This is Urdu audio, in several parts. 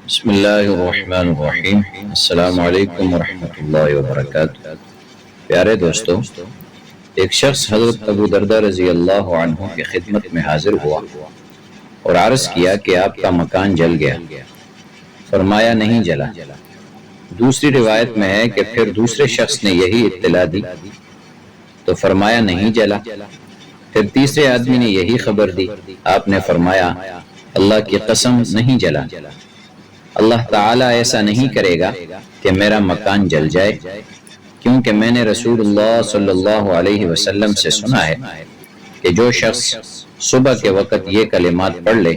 بسم اللہ الرحمن الرحیم۔ السلام علیکم ورحمۃ اللہ وبرکاتہ۔ پیارے دوستو، ایک شخص حضرت ابو دردہ رضی اللہ عنہ کی خدمت میں حاضر ہوا اور عرض کیا کہ آپ کا مکان جل گیا۔ فرمایا نہیں جلا۔ دوسری روایت میں ہے کہ پھر دوسرے شخص نے یہی اطلاع دی تو فرمایا نہیں جلا۔ پھر تیسرے آدمی نے یہی خبر دی، آپ نے فرمایا اللہ کی قسم نہیں جلا۔ اللہ تعالیٰ ایسا نہیں کرے گا کہ میرا مکان جل جائے، کیونکہ میں نے رسول اللہ صلی اللہ علیہ وسلم سے سنا ہے کہ جو شخص صبح کے وقت یہ کلمات پڑھ لے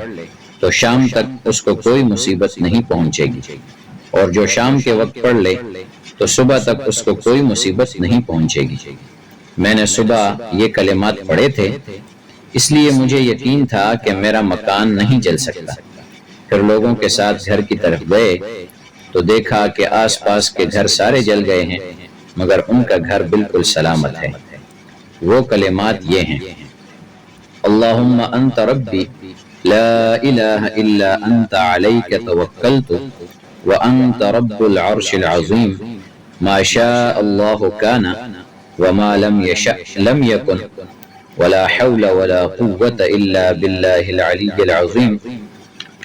تو شام تک اس کو کوئی مصیبت نہیں پہنچے گی، اور جو شام کے وقت پڑھ لے تو صبح تک اس کو کوئی مصیبت نہیں پہنچے گی۔ میں نے صبح یہ کلمات پڑھے تھے، اس لیے مجھے یقین تھا کہ میرا مکان نہیں جل سکتا۔ پھر لوگوں کے ساتھ گھر کی طرف گئے تو دیکھا کہ آس پاس کے گھر سارے جل گئے ہیں، مگر ان کا گھر بالکل سلامت ہے۔ وہ کلمات یہ ہیں: اللہم انت ربی لا الہ الا انت علیک توکلت وانت رب العرش العظیم ما شاء اللہ کان وما لم یشأ لم یکن ولا حول ولا قوة الا باللہ العلی العظیم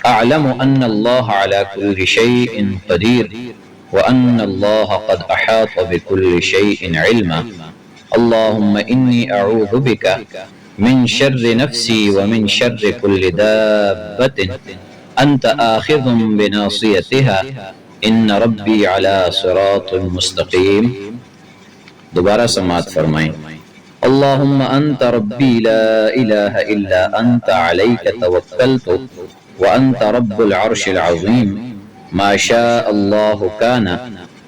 اعلم ان اللہ على كل شيء قدیر وان اللہ قد احاط بكل شيء علما اللہم انی اعوذ بک من شر نفسی ومن شر كل دابت انت آخذ بناصیتها ان ربی على صراط مستقیم۔ دوبارہ سماعت فرمائیں۔ اللہم انت ربی لا الہ الا انت علیک توکلت وأنت رب العرش العظیم ما شاء اللہ کان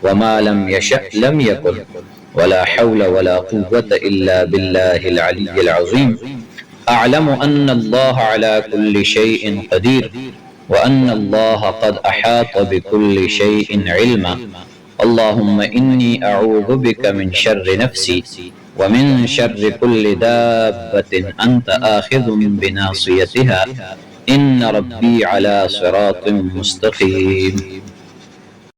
وما لم یشأ لم یکن ولا حول ولا قوة الا باللہ العلی العظیم اعلم ان اللہ على كل شيء قدیر وان اللہ قد احاط بكل شيء علما اللہم انی اعوذ بک من شر نفسی ومن شر كل دابت انت آخذ بناصیتها ان ربی علی صراط مستقیم۔